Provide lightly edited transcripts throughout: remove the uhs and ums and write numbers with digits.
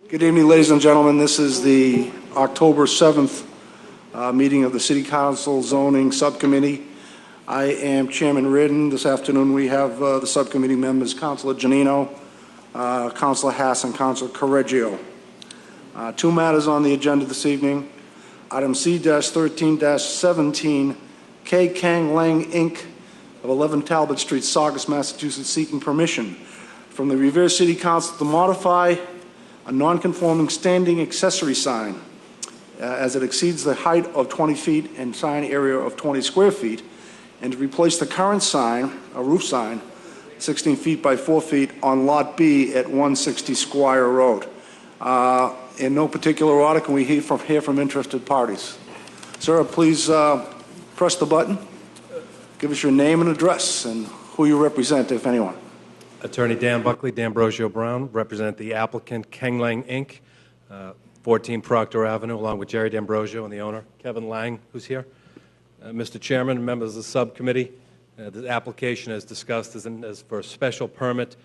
Good evening, ladies and gentlemen. This is the October 7th meeting of the City Council Zoning Subcommittee. I am Chairman Reardon. This afternoon we have the subcommittee members, Councilor Janino, Councilor Hass, and Councilor Correggio. Two matters on the agenda this evening. Item C-13-17, K. Kang Lang, Inc. of 11 Talbot Street, Saugus, Massachusetts, seeking permission from the Revere City Council to modify a non-conforming standing accessory sign as it exceeds the height of 20 feet and sign area of 20 square feet, and to replace the current sign, a roof sign, 16 feet by 4 feet on Lot B at 160 Squire Road. In no particular order, can we hear from interested parties? Sir, please press the button. Give us your name and address and who you represent, if anyone. Attorney Dan Buckley, D'Ambrosio Brown, represent the applicant Kang Lang, Inc., 14 Proctor Avenue, along with Jerry D'Ambrosio and the owner, Kevin Lang, who's here. Mr. Chairman, members of the subcommittee, the application as discussed is for a special permit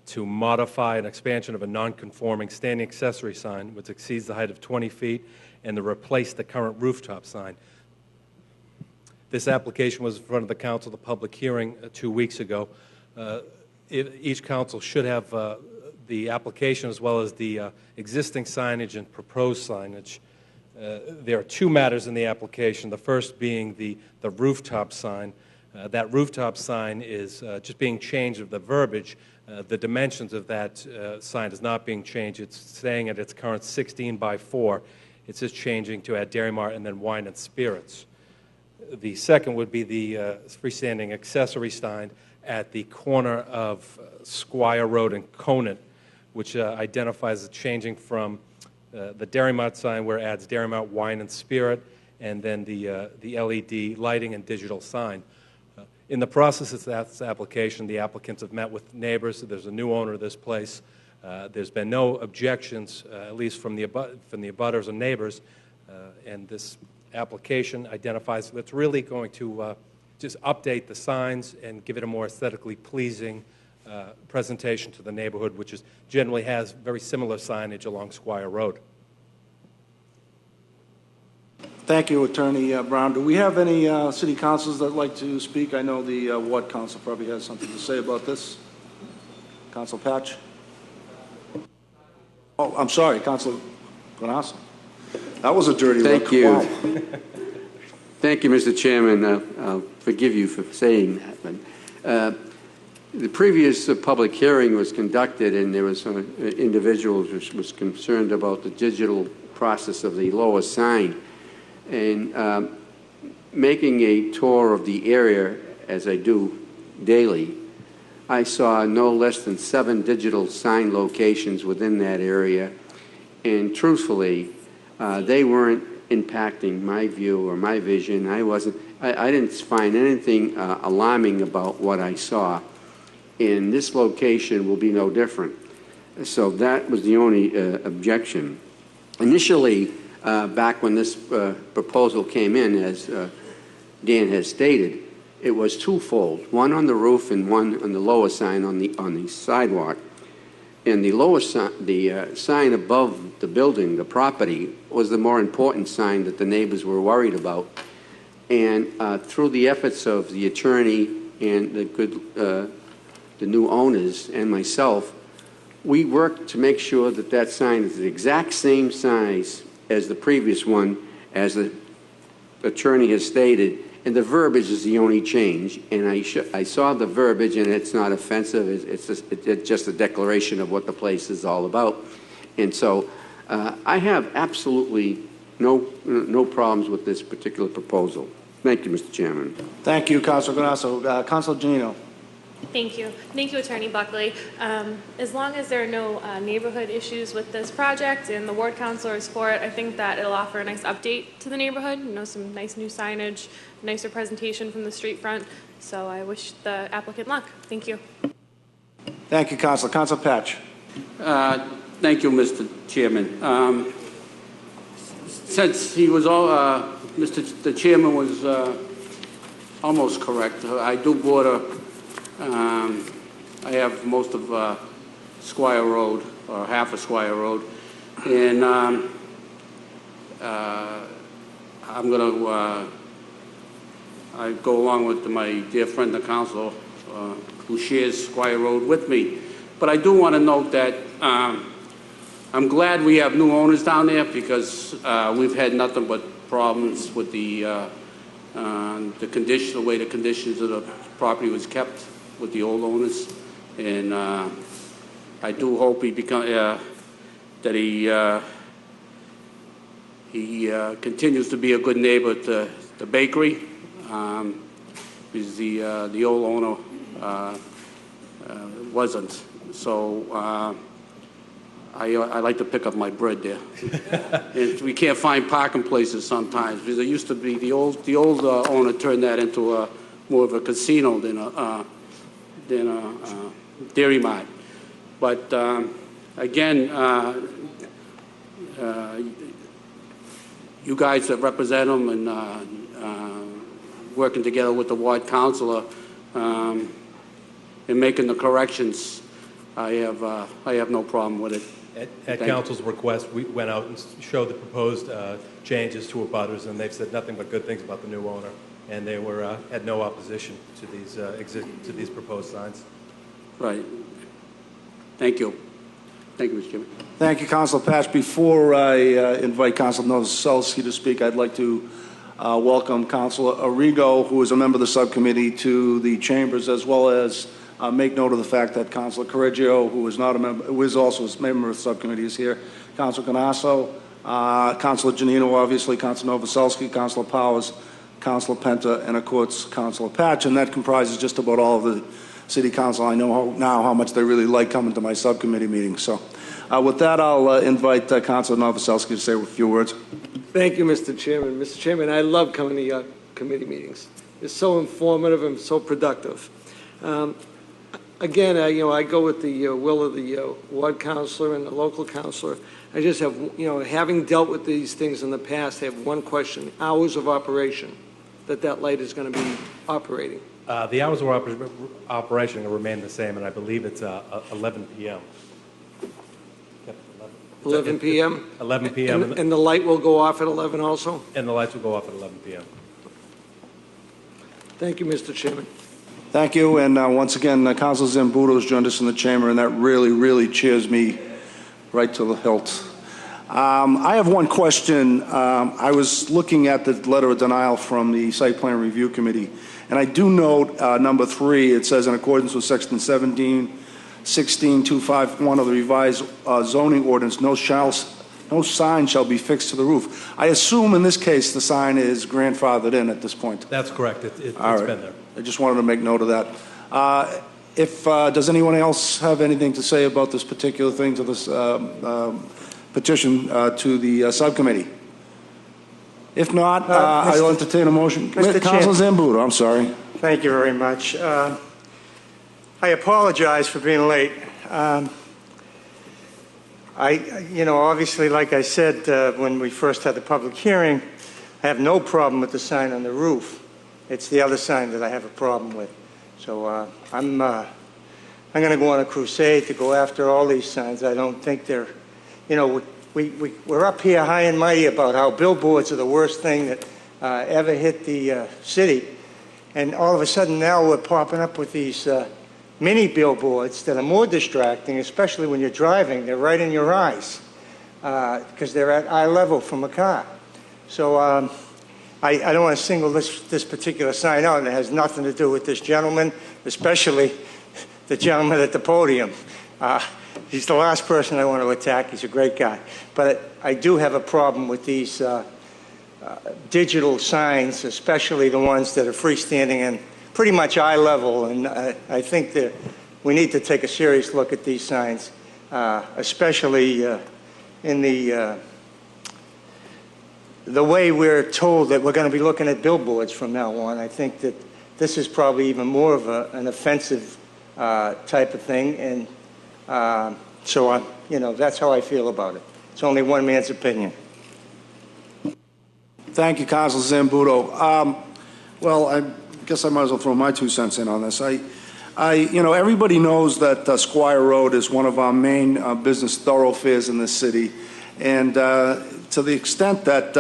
to modify an expansion of a non-conforming standing accessory sign which exceeds the height of 20 feet and to replace the current rooftop sign. This application was in front of the council, the public hearing 2 weeks ago. Each council should have the application as well as the existing signage and proposed signage. There are two matters in the application, the first being the rooftop sign. That rooftop sign is just being changed of the verbiage. The dimensions of that sign is not being changed. It's staying at its current 16 by 4. It's just changing to add Dairy Mart and then wine and spirits. The second would be the freestanding accessory sign at the corner of Squire Road and Conant, which identifies the changing from the Dairy Mart sign where it adds Dairy Mart wine and spirit, and then the LED lighting and digital sign. In the process of this application, the applicants have met with neighbors. There's a new owner of this place. There's been no objections, at least from the abutters and neighbors, and this application identifies it's really going to just update the signs and give it a more aesthetically pleasing presentation to the neighborhood, which generally has very similar signage along Squire Road. Thank you, Attorney Brown. Do we have any city councilors that would like to speak? I know the ward council probably has something to say about this. Council Patch? Oh, I'm sorry, Councilor Guanasso. That was a dirty look. Thank you. Wow. Thank you, Mr. Chairman. I'll forgive you for saying that. But, the previous public hearing was conducted, and there was some individuals which was concerned about the digital process of the lower sign. And making a tour of the area, as I do daily, I saw no less than 7 digital sign locations within that area. And truthfully, they weren't impacting my view or my vision. I didn't find anything alarming about what I saw. And this location will be no different. So that was the only objection. Initially, back when this proposal came in, as Dan has stated, it was twofold: one on the roof and one on the lower sign on the sidewalk. And the lower the sign above the building, the property, was the more important sign that the neighbors were worried about. And through the efforts of the attorney and the new owners and myself, we worked to make sure that that sign is the exact same size as the previous one, as the attorney has stated, and the verbiage is the only change. And I saw the verbiage, and it's not offensive. It's just a declaration of what the place is all about. And so I have absolutely no problems with this particular proposal. Thank you, Mr. Chairman. Thank you, Councilor Guanasso. Councilor Janino. Thank you. Thank you, Attorney Buckley. As long as there are no neighborhood issues with this project and the ward councilor is for it, I think that it'll offer a nice update to the neighborhood, some nice new signage, nicer presentation from the street front. So I wish the applicant luck. Thank you. Thank you, Councilor. Councilor Patch. Thank you, Mr. Chairman. Since he was the chairman was almost correct. I do border. I have most of Squire Road, or half of Squire Road. And I'm going to I go along with my dear friend, the council, who shares Squire Road with me. But I do want to note that I'm glad we have new owners down there, because we've had nothing but problems with the condition, the way the conditions of the property was kept with the old owners. And I do hope he that he continues to be a good neighbor to the bakery, because the old owner wasn't. So I like to pick up my bread there. And we can't find parking places sometimes, because it used to be the old owner turned that into more of a casino than a Dairy Mart. But again, you guys that represent them and working together with the ward councilor and making the corrections, I have no problem with it. At council's request, we went out and showed the proposed changes to abutters, and they've said nothing but good things about the new owner, and they were had no opposition to these proposed signs. Right. Thank you. Thank you, Mr. Chairman. Thank you, Councilor Patch. Before I invite Councilor Novoselsky to speak, I'd like to welcome Councilor Arrigo, who is a member of the subcommittee, to the chambers, as well as make note of the fact that Councilor Correggio, who is not a member, who is also a member of the subcommittee, is here. Councilor Canasso, Councilor Janino, obviously, Councilor Novoselsky, Councilor Powers, Councilor Penta, and of course, Councilor Patch, and that comprises just about all of the City Council. I know now how much they really like coming to my subcommittee meetings. So with that, I'll invite Councilor Novoselsky to say a few words. Thank you, Mr. Chairman. Mr. Chairman, I love coming to your committee meetings. It's so informative and so productive. Again, I go with the will of the ward councilor and the local councilor. I just have, having dealt with these things in the past, I have one question: hours of operation that light is going to be operating. The hours of operation will remain the same, and I believe it's 11 p.m. 11 p.m.? 11 p.m. And the light will go off at 11 also? And the lights will go off at 11 p.m. Thank you, Mr. Chairman. Thank you. And once again, Councilor Zambudo has joined us in the chamber, and that really, really cheers me right to the hilt. I have one question. I was looking at the letter of denial from the Site Plan Review Committee, and I do note number 3, it says in accordance with section 17-16-251 of the revised zoning ordinance, no sign shall be fixed to the roof. I assume in this case the sign is grandfathered in at this point. That's correct. It's right. Been there. I just wanted to make note of that. Does anyone else have anything to say about this particular thing to this petition to the subcommittee? If not, I'll entertain a motion. Mr. Councilor Zambudo, I'm sorry. Thank you very much. I apologize for being late. Obviously, like I said when we first had the public hearing, I have no problem with the sign on the roof. It's the other sign that I have a problem with. So I'm going to go on a crusade to go after all these signs. I don't think they're, we're up here high and mighty about how billboards are the worst thing that ever hit the city. And all of a sudden now we're popping up with these mini billboards that are more distracting, especially when you're driving. They're right in your eyes because they're at eye level from a car. So I don't want to single this particular sign out, and it has nothing to do with this gentleman, especially the gentleman at the podium. He's the last person I want to attack. He's a great guy. But I do have a problem with these digital signs, especially the ones that are freestanding and pretty much eye level. And I think that we need to take a serious look at these signs, especially in the way we're told that we're going to be looking at billboards from now on. I think that this is probably even more of an offensive type of thing. And so, that's how I feel about it. It's only one man's opinion. Thank you, Councilor Zambudo. Well, I guess I might as well throw my 2 cents in on this. Everybody knows that Squire Road is one of our main business thoroughfares in this city, And to the extent that,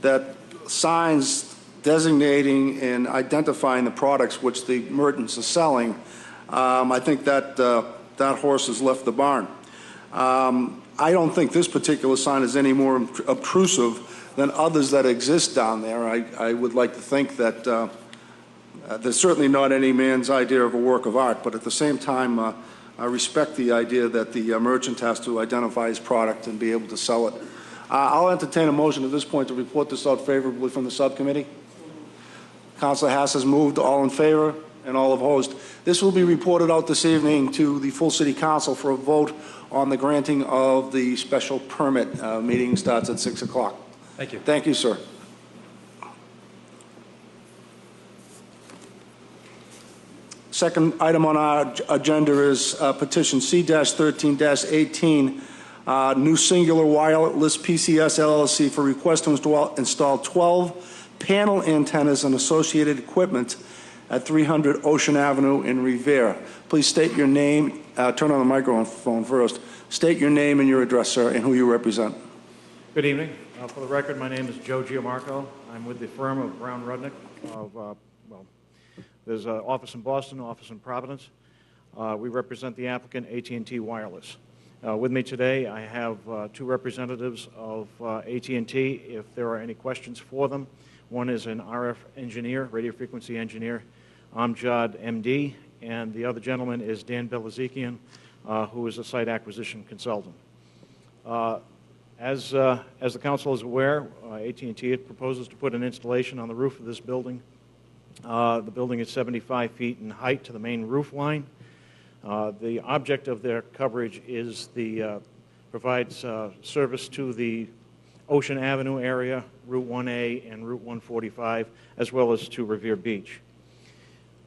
that signs designating and identifying the products which the merchants are selling, I think that that horse has left the barn. I don't think this particular sign is any more obtrusive than others that exist down there. I would like to think that there's certainly not any man's idea of a work of art, but at the same time, I respect the idea that the merchant has to identify his product and be able to sell it. I'll entertain a motion at this point to report this out favorably from the subcommittee. Councilor Haas has moved. All in favor and all opposed. This will be reported out this evening to the full City Council for a vote on the granting of the special permit. Meeting starts at 6 o'clock. Thank you. Thank you, sir. Second item on our agenda is petition C-13-18, New Singular Wireless PCS LLC for request to install 12 panel antennas and associated equipment at 300 Ocean Avenue in Revere. Please state your name. Turn on the microphone first. State your name and your address, sir, and who you represent. Good evening. For the record, my name is Joe Giamarco. I'm with the firm of Brown Rudnick. There's an office in Boston, office in Providence. We represent the applicant, AT&T Wireless. With me today, I have two representatives of AT&T. If there are any questions for them, one is an RF engineer, radio frequency engineer, Amjad MD, and the other gentleman is Dan Belazikian, who is a site acquisition consultant. As the council is aware, AT&T proposes to put an installation on the roof of this building. The building is 75 feet in height to the main roof line. The object of their coverage is provides service to the Ocean Avenue area, Route 1A and Route 145, as well as to Revere Beach.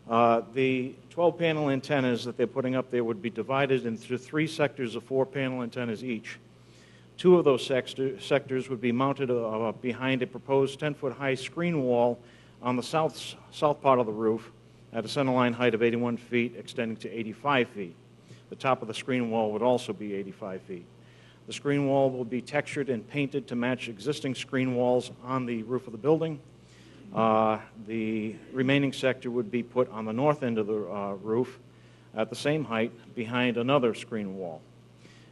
The 12-panel antennas that they're putting up there would be divided into 3 sectors of 4-panel antennas each. 2 of those sectors would be mounted behind a proposed 10-foot high screen wall on the south part of the roof at a centerline height of 81 feet extending to 85 feet. The top of the screen wall would also be 85 feet. The screen wall will be textured and painted to match existing screen walls on the roof of the building. The remaining sector would be put on the north end of the roof at the same height behind another screen wall.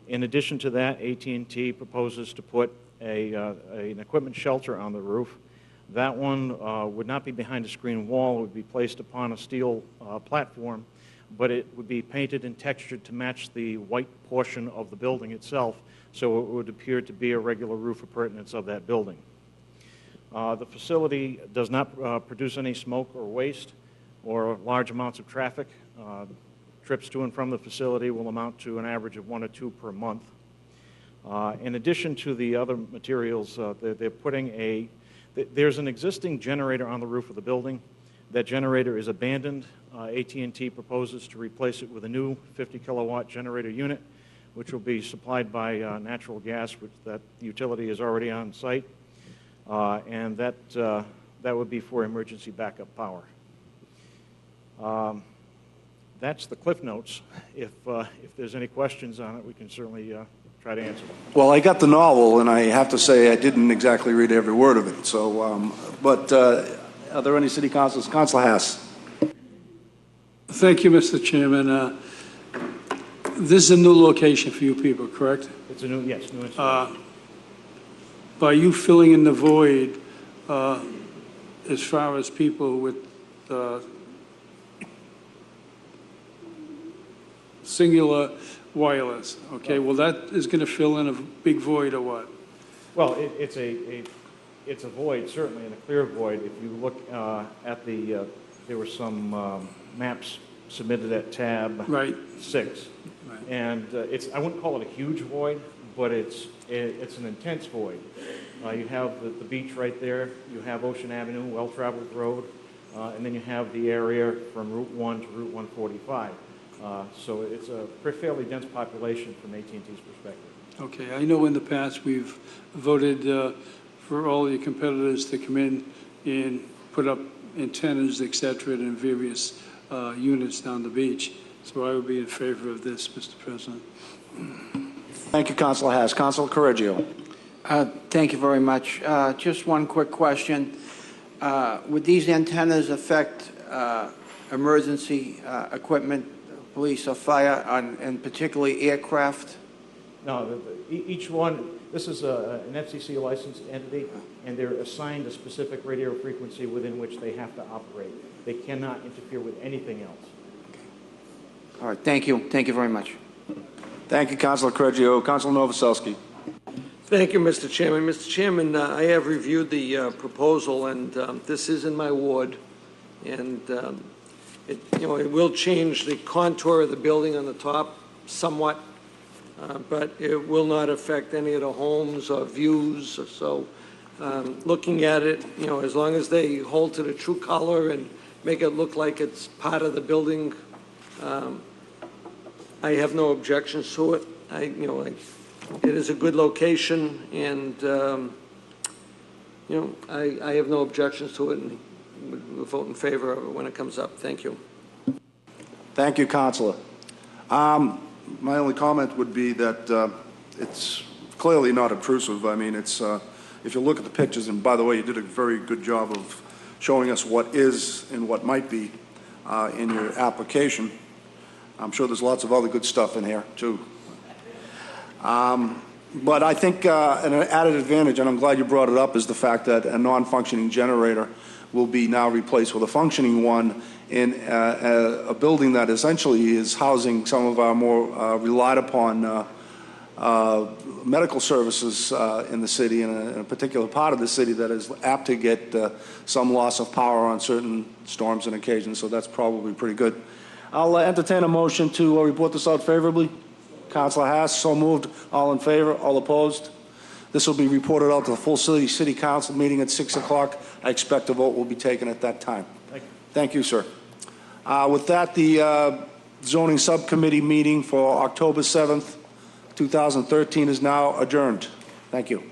In addition to that, AT&T proposes to put an equipment shelter on the roof. That one would not be behind a screen wall. It would be placed upon a steel platform, but it would be painted and textured to match the white portion of the building itself, so it would appear to be a regular roof appurtenance of that building. The facility does not produce any smoke or waste or large amounts of traffic. Trips to and from the facility will amount to an average of 1 or 2 per month. In addition to the other materials, they're putting there's an existing generator on the roof of the building. That generator is abandoned. AT&T proposes to replace it with a new 50-kilowatt generator unit, which will be supplied by natural gas, which that utility is already on site, and that would be for emergency backup power. That's the Cliff Notes. If there's any questions on it, we can certainly try to answer them. Well, I got the novel, and I have to say I didn't exactly read every word of it. So, are there any city councilors? Councilor Haas. Thank you, Mr. Chairman. This is a new location for you people, correct? It's a new installation. By you filling in the void, as far as people with singular wireless, okay? Well, that is going to fill in a big void or what? Well, it's a void, certainly, and a clear void. If you look at there were some maps submitted at tab 6. Right. And I wouldn't call it a huge void, but it's an intense void. You have the beach right there. You have Ocean Avenue, well-traveled road, and then you have the area from Route 1 to Route 145. So it's a fairly dense population from AT&T's perspective. Okay, I know in the past we've voted for all your competitors to come in and put up antennas, et cetera, in various units down the beach. So I would be in favor of this, Mr. President. Thank you, Councilor Haas. Councilor Correggio. Thank you very much. Just one quick question. Would these antennas affect emergency equipment, police or fire, and particularly aircraft? No, each one, this is an FCC licensed entity, and they're assigned a specific radio frequency within which they have to operate. They cannot interfere with anything else. All right, thank you. Thank you very much. Thank you, Councilor Correggio. Councilor Novoselsky. Thank you, Mr. Chairman. Mr. Chairman, I have reviewed the proposal, and this is in my ward, and it will change the contour of the building on the top somewhat, but it will not affect any of the homes or views. So, looking at it, as long as they hold to the true color and make it look like it's part of the building, I have no objections to it. It is a good location, and I have no objections to it, and we'll vote in favor of it when it comes up. Thank you. Thank you, Councilor. My only comment would be that it's clearly not obtrusive. I mean, it's if you look at the pictures, and by the way, you did a very good job of showing us what is and what might be in your application. I'm sure there's lots of other good stuff in here, too. But I think an added advantage, and I'm glad you brought it up, is the fact that a non-functioning generator will be now replaced with a functioning one in a building that essentially is housing some of our more relied upon medical services in the city, in a particular part of the city that is apt to get some loss of power on certain storms and occasions, so that's probably pretty good. I'll entertain a motion to report this out favorably. Councilor Haas, so moved. All in favor? All opposed? This will be reported out to the full city council meeting at 6 o'clock. I expect a vote will be taken at that time. Thank you. Thank you, sir. With that, the zoning subcommittee meeting for October 7th, 2013 is now adjourned. Thank you.